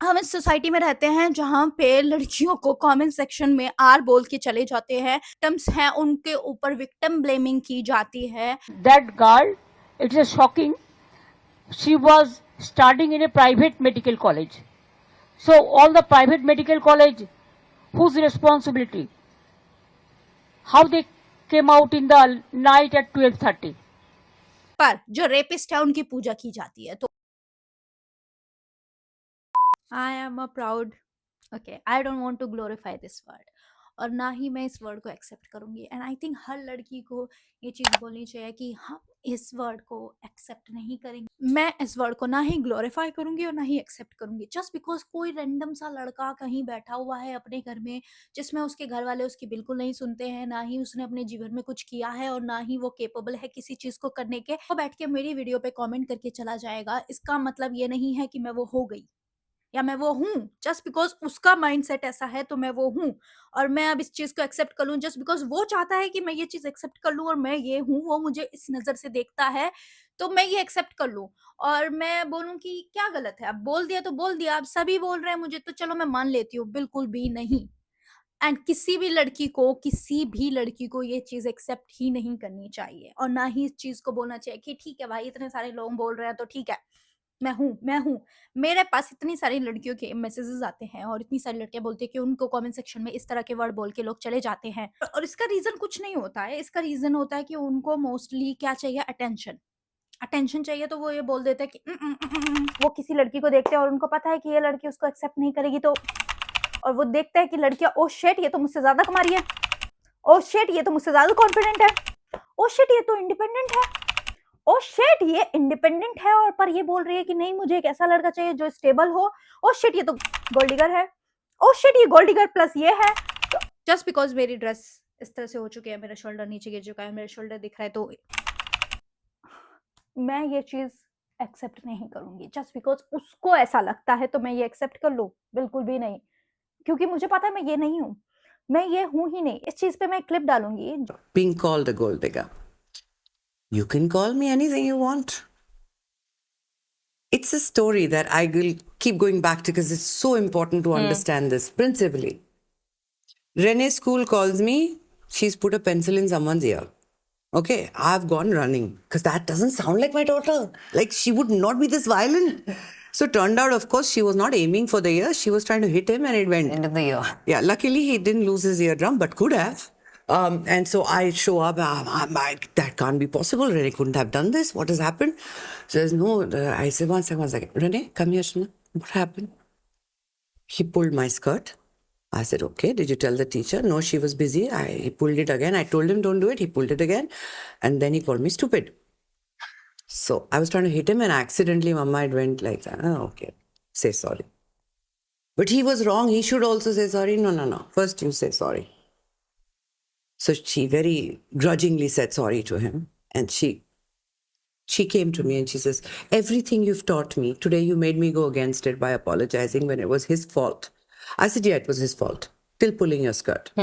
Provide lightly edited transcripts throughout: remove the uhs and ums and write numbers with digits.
हम इस सोसाइटी में रहते हैं जहाँ पे लड़कियों को कमेंट सेक्शन में आर बोल के चले जाते हैं, विक्टिम्स हैं उनके ऊपर विक्टिम ब्लेमिंग की जाती है। That girl, it is shocking. She was studying in a private medical college. So all the private medical college, whose responsibility? How they came out in the night at 12:30? पर जो rapist है उनकी पूजा की जाती है। तो I am a proud, okay, I don't want to glorify this word, और ना ही मैं इस वर्ड को एक्सेप्ट करूंगी। एंड आई थिंक हर लड़की को ये चीज़ बोलनी चाहिए कि हम इस वर्ड को एक्सेप्ट नहीं करेंगे। मैं इस वर्ड को ना ही ग्लोरीफाई करूंगी और ना ही एक्सेप्ट करूंगी जस्ट बिकॉज कोई रैंडम सा लड़का कहीं बैठा हुआ है अपने घर में, जिसमें उसके घर वाले उसकी बिल्कुल नहीं सुनते हैं, ना ही उसने अपने जीवन में कुछ किया है और ना ही वो केपेबल है किसी चीज को करने के, वो बैठ के मेरी वीडियो पे कॉमेंट करके चला जाएगा। इसका मतलब ये नहीं है कि मैं वो हो गई या मैं वो हूँ। जस्ट बिकॉज उसका माइंडसेट ऐसा है तो मैं वो हूँ, और मैं अब इस चीज को एक्सेप्ट कर लूँ जस्ट बिकॉज वो चाहता है कि मैं ये चीज एक्सेप्ट कर लूँ और मैं ये हूँ, वो मुझे इस नजर से देखता है तो मैं ये एक्सेप्ट कर लूँ और मैं बोलूँ कि क्या गलत है। अब बोल दिया तो बोल दिया, अब सभी बोल रहे हैं मुझे तो चलो मैं मान लेती हूँ, बिल्कुल भी नहीं। एंड किसी भी लड़की को ये चीज एक्सेप्ट ही नहीं करनी चाहिए और ना ही इस चीज को बोलना चाहिए कि ठीक है भाई इतने सारे लोग बोल रहे हैं तो ठीक है, मैं हूँ। मेरे पास इतनी सारी लड़कियों के मैसेजेस आते हैं और इतनी सारी लड़कियां बोलती है कि उनको कमेंट सेक्शन में इस तरह के वर्ड बोल के लोग चले जाते हैं, और इसका रीजन कुछ नहीं होता है। इसका रीजन होता है कि उनको मोस्टली क्या चाहिए, अटेंशन। अटेंशन चाहिए तो वो ये बोल देते हैं कि वो किसी लड़की को देखते हैं और उनको पता है कि ये लड़की उसको एक्सेप्ट नहीं करेगी, तो और वो देखता है कि लड़कियां ओ शेट ये तो मुझसे ज्यादा कमा रही है, ओ शेट ये तो मुझसे ज्यादा कॉन्फिडेंट है, ओ शेट ये तो इंडिपेंडेंट है, ओ शिट ये इंडिपेंडेंट है और पर ये बोल रही है कि नहीं मुझे एक ऐसा लड़का चाहिए जो स्टेबल हो, ओ शिट ये तो गोल्ड डिगर है, ओ शिट ये गोल्ड डिगर प्लस ये है। तो जस्ट बिकॉज मेरी ड्रेस इस तरह से हो चुकी है, मेरा शोल्डर नीचे गिर चुका है, मेरा शोल्डर दिख रहा है, तो मैं ये चीज एक्सेप्ट नहीं करूंगी जस्ट बिकॉज उसको ऐसा लगता है तो मैं ये एक्सेप्ट कर लूं, बिल्कुल भी नहीं, क्योंकि मुझे पता है मैं ये नहीं हूँ, मैं ये हूँ ही नहीं। इस चीज पे मैं क्लिप डालूंगी। Being called a gold digger. You can call me anything you want. It's a story that I will keep going back to because it's so important to understand this principally. Renee School calls me, she's put a pencil in someone's ear. Okay, I've gone running because that doesn't sound like my daughter. Like she would not be this violent. So it turned out, of course, she was not aiming for the ear. She was trying to hit him and it went Into the ear. Yeah, luckily he didn't lose his eardrum, but could have. And so I show up, that can't be possible. Renee couldn't have done this. What has happened? She says, no, I said, one second. Renee, come here, Shana. What happened? He pulled my skirt. I said, okay, did you tell the teacher? No, she was busy. He pulled it again. I told him, don't do it. He pulled it again. And then he called me stupid. So I was trying to hit him and accidentally, Mama, it went like that. Oh, okay, say sorry. But he was wrong. He should also say sorry. No. First you say sorry. So she very grudgingly said sorry to him. And she came to me and she says, everything you've taught me, today you made me go against it by apologizing when it was his fault. I said, yeah, it was his fault. Till pulling your skirt.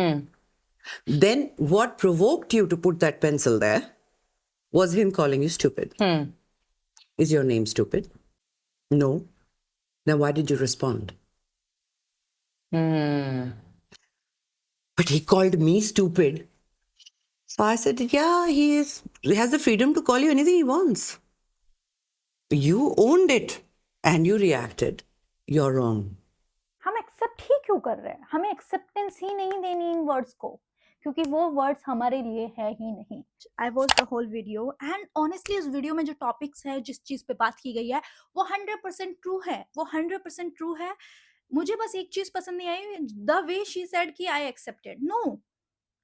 Then what provoked you to put that pencil there was him calling you stupid. Is your name stupid? No. Then why did you respond? But he called me stupid. So I said, yeah, he has the freedom to call you anything he wants. You owned it and you reacted. You're wrong. हम accept ही क्यों कर रहे हैं? हमें acceptance ही नहीं देनी इन words को, क्योंकि वो वर्ड्स हमारे लिए है ही नहीं। I watch the whole video and honestly इस वीडियो में जो टॉपिक्स है, जिस चीज पे बात की गई है, वो 100% ट्रू है, वो 100% ट्रू है। मुझे बस एक चीज पसंद नहीं आई, द वे शी सेड कि आई एक्सेप्टेड। नो,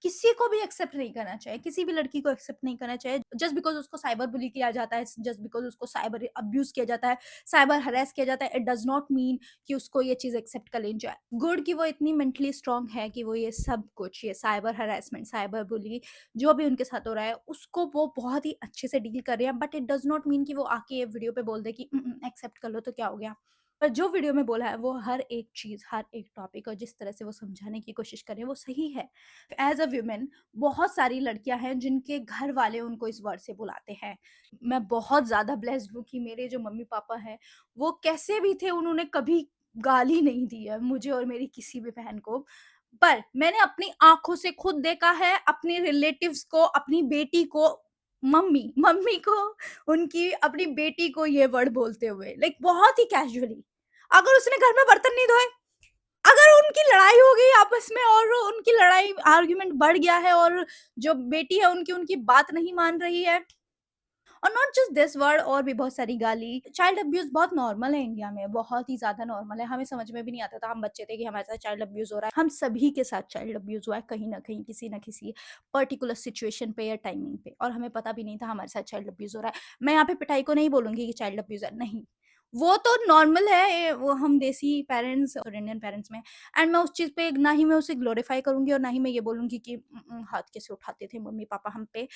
किसी को भी एक्सेप्ट नहीं करना चाहिए, किसी भी लड़की को एक्सेप्ट नहीं करना चाहिए जस्ट बिकॉज उसको साइबर बुली किया जाता है, जस्ट बिकॉज उसको साइबर अब्यूज किया जाता है, साइबर हरेस किया जाता है। इट डज नॉट मीन कि उसको ये चीज एक्सेप्ट कर लेनी चाहिए। गुड कि वो इतनी मेंटली स्ट्रांग है कि वो ये सब कुछ, ये साइबर हरेसमेंट, साइबर बुली जो भी उनके साथ हो रहा है, उसको वो बहुत ही अच्छे से डील कर रहे हैं। But it does not mean कि वो आके ये वीडियो पे बोल दे कि एक्सेप्ट कर लो तो क्या हो गया। पर जो वीडियो में बोला है वो हर एक चीज, हर एक टॉपिक और जिस तरह से वो समझाने की कोशिश कर रहे हैं वो सही है। एज अ वुमेन बहुत सारी लड़कियां हैं जिनके घर वाले उनको इस वर्ड से बुलाते हैं। मैं बहुत ज्यादा ब्लेस्ड हूँ कि मेरे जो मम्मी पापा हैं वो कैसे भी थे, उन्होंने कभी गाली नहीं दी है मुझे और मेरी किसी भी बहन को। पर मैंने अपनी आँखों से खुद देखा है अपने रिलेटिव्स को, अपनी बेटी को, मम्मी मम्मी को, उनकी अपनी बेटी को ये वर्ड बोलते हुए, लाइक बहुत ही कैजुअली। अगर उसने घर में बर्तन नहीं धोए, अगर उनकी लड़ाई हो गई आपस में और उनकी लड़ाई आर्ग्यूमेंट बढ़ गया है और जो बेटी है उनकी उनकी बात नहीं मान रही है, और नॉट जस्ट दिस वर्ड, और भी बहुत सारी गाली। चाइल्ड अब्यूज बहुत नॉर्मल है इंडिया में, बहुत ही ज्यादा नॉर्मल है। हमें समझ में भी नहीं आता था, हम बच्चे थे, कि हमारे साथ चाइल्ड अब्यूज हो रहा है। हम सभी के साथ चाइल्ड अब्यूज हुआ है कहीं ना कहीं, किसी ना किसी पर्टिकुलर सिचुएशन पे या टाइमिंग पे, और हमें पता भी नहीं था हमारे साथ चाइल्ड अब्यूज हो रहा है। मैं यहाँ पे पिटाई को नहीं बोलूंगी कि चाइल्ड अब्यूज है, नहीं, वो तो नॉर्मल है, वो हम देसी पेरेंट्स और इंडियन पेरेंट्स में। एंड मैं उस चीज पे ना ही मैं उसे ग्लोरीफाई करूंगी और ना ही मैं ये बोलूंगी कि हाथ कैसे उठाते थे मम्मी पापा हम पे।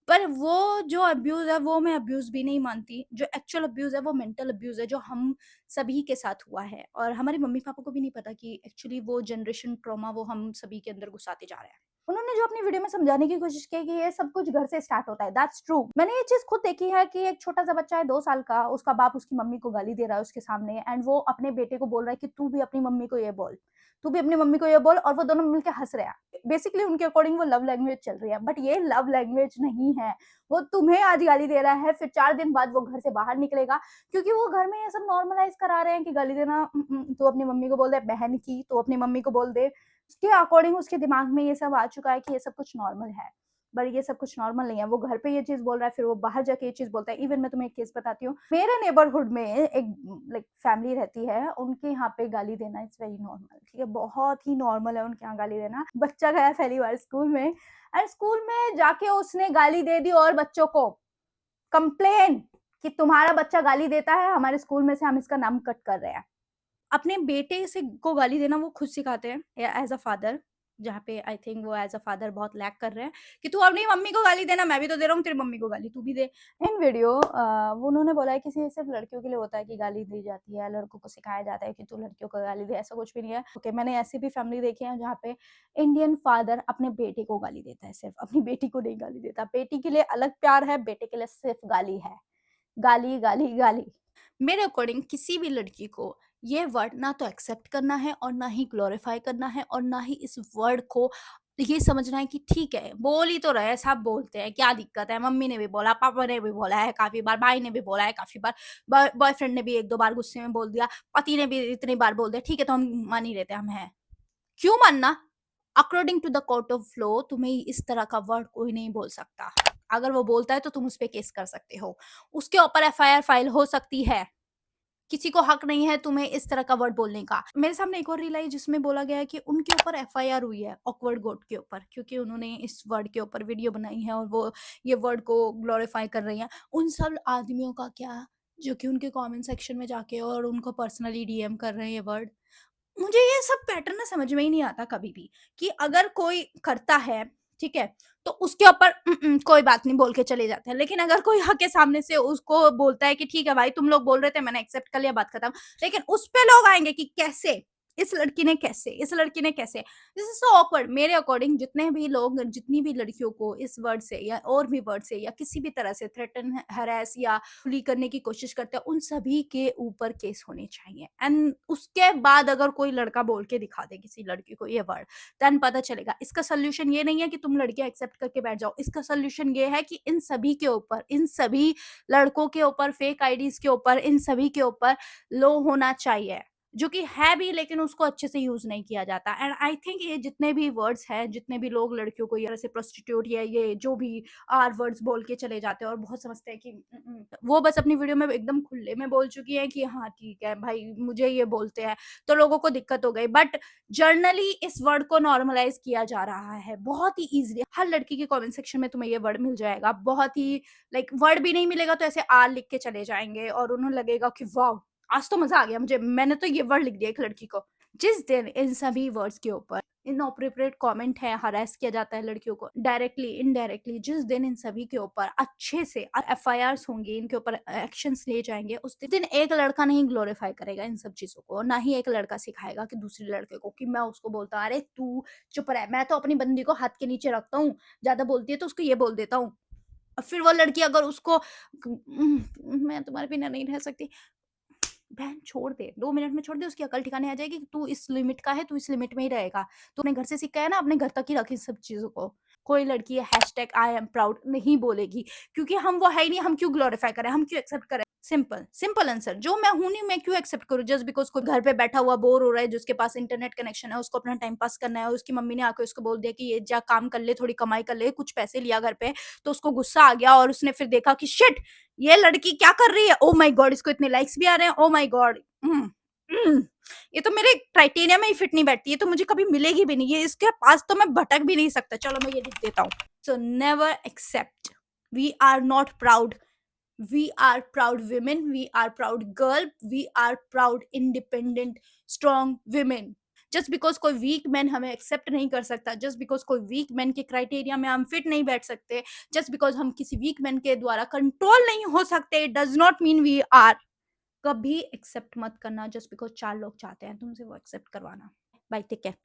पर वो जो अब्यूज़ है वो मैं अब्यूज़ भी नहीं मानती। जो एक्चुअल अब्यूज़ है वो मेंटल अब्यूज़ है, जो हम सभी के साथ हुआ है, और हमारे मम्मी-पापा को भी नहीं पता कि एक्चुअली वो जनरेशन ट्रॉमा वो हम सभी के अंदर घुसाते जा रहे हैं। उन्होंने जो अपनी वीडियो में समझाने की कोशिश की है कि ये सब कुछ घर से स्टार्ट होता है, दैट्स ट्रू। मैंने ये चीज़ खुद देखी है कि एक छोटा-सा बच्चा है 2 साल का, उसका बाप उसकी मम्मी को गाली दे रहा है उसके सामने, एंड वो अपने बेटे को बोल रहा है कि तू भी अपनी मम्मी को ये बोल, तू भी अपनी मम्मी को ये बोल, और वो दोनों मिलके हँस रहे हैं। बेसिकली उनके अकॉर्डिंग वो लव लैंग्वेज चल रही है, बट ये लव लैंग्वेज नहीं है। वो तुम्हें आज गाली दे रहा है, फिर 4 दिन बाद वो घर से बाहर निकलेगा, क्योंकि वो घर में ये सब नॉर्मलाइज़ करा रहे हैं कि गाली देना, तू अपनी मम्मी को बोल दे, बहन की तू अपनी मम्मी को बोल दे। उसके अकॉर्डिंग उसके दिमाग में ये सब आ चुका है कि ये सब कुछ नॉर्मल है, बट ये सब कुछ नॉर्मल नहीं है। वो घर पे ये चीज़ बोल रहा है, फिर वो बाहर जाके ये चीज़ बोलता है। इवन मैं तुम्हें एक केस बताती हूँ, मेरे नेबरहुड में एक लाइक फैमिली रहती है, उनके यहाँ पे गाली देना इट्स वेरी नॉर्मल, ठीक है? बहुत ही नॉर्मल है उनके यहाँ गाली देना। बच्चा गया पहली बार स्कूल में, एंड स्कूल में जाके उसने गाली दे दी और बच्चों को कंप्लेन कि तुम्हारा बच्चा गाली देता है, हमारे स्कूल में से हम इसका नाम कट कर रहे हैं। अपने बेटे से को गाली देना वो खुद सिखाते हैं एज अ फादर, जहाँ पे आई थिंक वो एज अ फादर बहुत लैक कर रहे हैं कि तू अपनी मम्मी को गाली देना, मैं भी तो दे रहा हूँ तेरी मम्मी को गाली, तू भी दे। इन वीडियो वो उन्होंने बोला है किसी सिर्फ लड़कियों के लिए होता है कि गाली दी जाती है, लड़कों को सिखाया जाता है कि तू लड़कियों को गाली दे, ऐसा कुछ भी नहीं है। ओके, मैंने ऐसी भी फैमिली देखी है जहाँ पे इंडियन फादर अपने बेटे को गाली देता है, सिर्फ अपनी बेटी को नहीं गाली देता। बेटी के लिए अलग प्यार है, बेटे के लिए सिर्फ गाली है, गाली गाली गाली। मेरे अकॉर्डिंग किसी भी लड़की को ये वर्ड ना तो एक्सेप्ट करना है और ना ही ग्लोरीफाई करना है, और ना ही इस वर्ड को ये समझना है कि ठीक है बोल ही तो रहे हैं, सब बोलते हैं, क्या दिक्कत है, मम्मी ने भी बोला, पापा ने भी बोला है काफी बार, भाई ने भी बोला है काफी बार, बॉयफ्रेंड ने भी 1-2 बार गुस्से में बोल दिया, पति ने भी इतनी बार बोल दिया, ठीक है तो हम मान ही लेते हैं, हम हैं, क्यों मानना? According to the court of law तुम्हें इस तरह का वर्ड कोई नहीं बोल सकता। अगर वो बोलता है तो तुम उस पे केस कर सकते हो, उसके ऊपर एफआईआर फाइल हो सकती है। किसी को हक नहीं है तुम्हें इस तरह का वर्ड बोलने का। मेरे सामने एक और रील आई जिसमें बोला गया है कि उनके ऊपर एफआईआर हुई है ऑकवर्ड गोट के ऊपर, क्योंकि उन्होंने इस वर्ड के ऊपर वीडियो बनाई है और वो ये वर्ड को ग्लोरीफाई कर रही हैं। उन सब आदमियों का क्या जो कि उनके कमेंट सेक्शन में जाके और उनको पर्सनली डीएम कर रहे हैं ये वर्ड। मुझे ये सब पैटर्न ना समझ में ही नहीं आता कभी भी, कि अगर कोई करता है, ठीक है, तो उसके ऊपर कोई बात नहीं बोल के चले जाते हैं, लेकिन अगर कोई हक के सामने से उसको बोलता है कि ठीक है भाई तुम लोग बोल रहे थे मैंने एक्सेप्ट कर लिया, बात खत्म, लेकिन उस पे लोग आएंगे कि कैसे, इस लड़की ने कैसे, इस लड़की ने कैसे, दिस इज सो ऑकवर्ड। मेरे अकॉर्डिंग जितने भी लोग जितनी भी लड़कियों को इस वर्ड से या और भी वर्ड से या किसी भी तरह से थ्रेटन, हरास या बुली करने की कोशिश करते हैं, उन सभी के ऊपर केस होने चाहिए। एंड उसके बाद अगर कोई लड़का बोल के दिखा दे किसी लड़की को ये वर्ड, देन पता चलेगा। इसका सोल्यूशन ये नहीं है कि तुम लड़कियां एक्सेप्ट करके बैठ जाओ, इसका सोल्यूशन ये है कि इन सभी के ऊपर, इन सभी लड़कों के ऊपर, फेक आईडीज के ऊपर, इन सभी के ऊपर लो होना चाहिए, जो कि है भी लेकिन उसको अच्छे से यूज नहीं किया जाता। एंड आई थिंक ये जितने भी वर्ड्स हैं, जितने भी लोग लड़कियों को ये से प्रोस्टिट्यूट या ये जो भी आर वर्ड्स बोल के चले जाते हैं और बहुत समझते हैं कि वो बस अपनी वीडियो में एकदम खुले में बोल चुकी है कि हाँ ठीक है भाई मुझे ये बोलते हैं तो लोगों को दिक्कत हो गई, बट जर्नली इस वर्ड को नॉर्मलाइज किया जा रहा है बहुत ही इजीली। हर लड़की के कमेंट सेक्शन में तुम्हें ये वर्ड मिल जाएगा, बहुत ही लाइक वर्ड भी नहीं मिलेगा तो ऐसे आर लिख के चले जाएंगे और उन्हें लगेगा कि वाह आज तो मजा आ गया मुझे, मैंने तो ये वर्ड लिख दिया एक लड़की को। जिस दिन इन सभी वर्ड्स के ऊपर इनअप्रोप्रिएट कमेंट है, हरास किया जाता है लड़कियों को डायरेक्टली इनडायरेक्टली, जिस दिन इन सभी के ऊपर अच्छे से एफआईआर होंगे, इनके ऊपर एक्शंस लिए जाएंगे, उस दिन एक लड़का नहीं ग्लोरीफाई करेगा इन सब चीजों को, ना ही एक लड़का सिखाएगा कि दूसरे लड़के को, कि मैं उसको बोलता अरे तू चुप रह, मैं तो अपनी बंदी को हाथ के नीचे रखता हूँ, ज्यादा बोलती है तो उसको ये बोल देता हूँ। और फिर वो लड़की अगर उसको मैं तुम्हारे बिना नहीं रह सकती, बहन छोड़ दे, 2 मिनट में छोड़ दे, उसकी अकल ठिकाने आ जाएगी कि तू इस लिमिट का है, तू इस लिमिट में ही रहेगा। तू अपने घर से सीखा है ना, अपने घर तक ही रख इन सब चीज़ों को। कोई लड़की ये हैशटैग आई एम प्राउड नहीं बोलेगी, क्योंकि हम वो है ही नहीं, हम क्यों ग्लोरीफाई करें, हम क्यों एक्सेप्ट करें? सिंपल आंसर, जो मैं हूं नहीं मैं क्यों एक्सेप्ट करूं? जस्ट बिकॉज कोई घर पे बैठा हुआ बोर हो रहा है, जिसके पास इंटरनेट कनेक्शन है, उसको अपना टाइम पास करना है, उसकी मम्मी ने आकर उसको बोल दिया कि ये जा काम कर ले, थोड़ी कमाई कर ले, कुछ पैसे लिया घर पे, तो उसको गुस्सा आ गया और उसने फिर देखा कि शिट, ये लड़की क्या कर रही है, ओ माय गॉड, इसको इतने लाइक्स भी आ रहे हैं, ओ माय गॉड, ये तो मेरे क्राइटेरिया में ही फिट नहीं बैठती, ये तो मुझे कभी मिलेगी भी नहीं, ये इसके पास तो मैं भटक भी नहीं सकता, चलो मैं ये लिख देता हूँ। So never accept, we are not proud, we are proud women, we are proud girl, we are proud independent strong women. Just because कोई वीक मैन हमें एक्सेप्ट नहीं कर सकता, जस्ट बिकॉज कोई वीक मैन के क्राइटेरिया में हम fit नहीं बैठ सकते, जस्ट बिकॉज हम किसी वीक मैन के द्वारा कंट्रोल नहीं हो सकते, does not mean we are. कभी एक्सेप्ट मत करना जस्ट बिकॉज 4 लोग चाहते हैं तुमसे वो एक्सेप्ट करवाना। Bye, take care.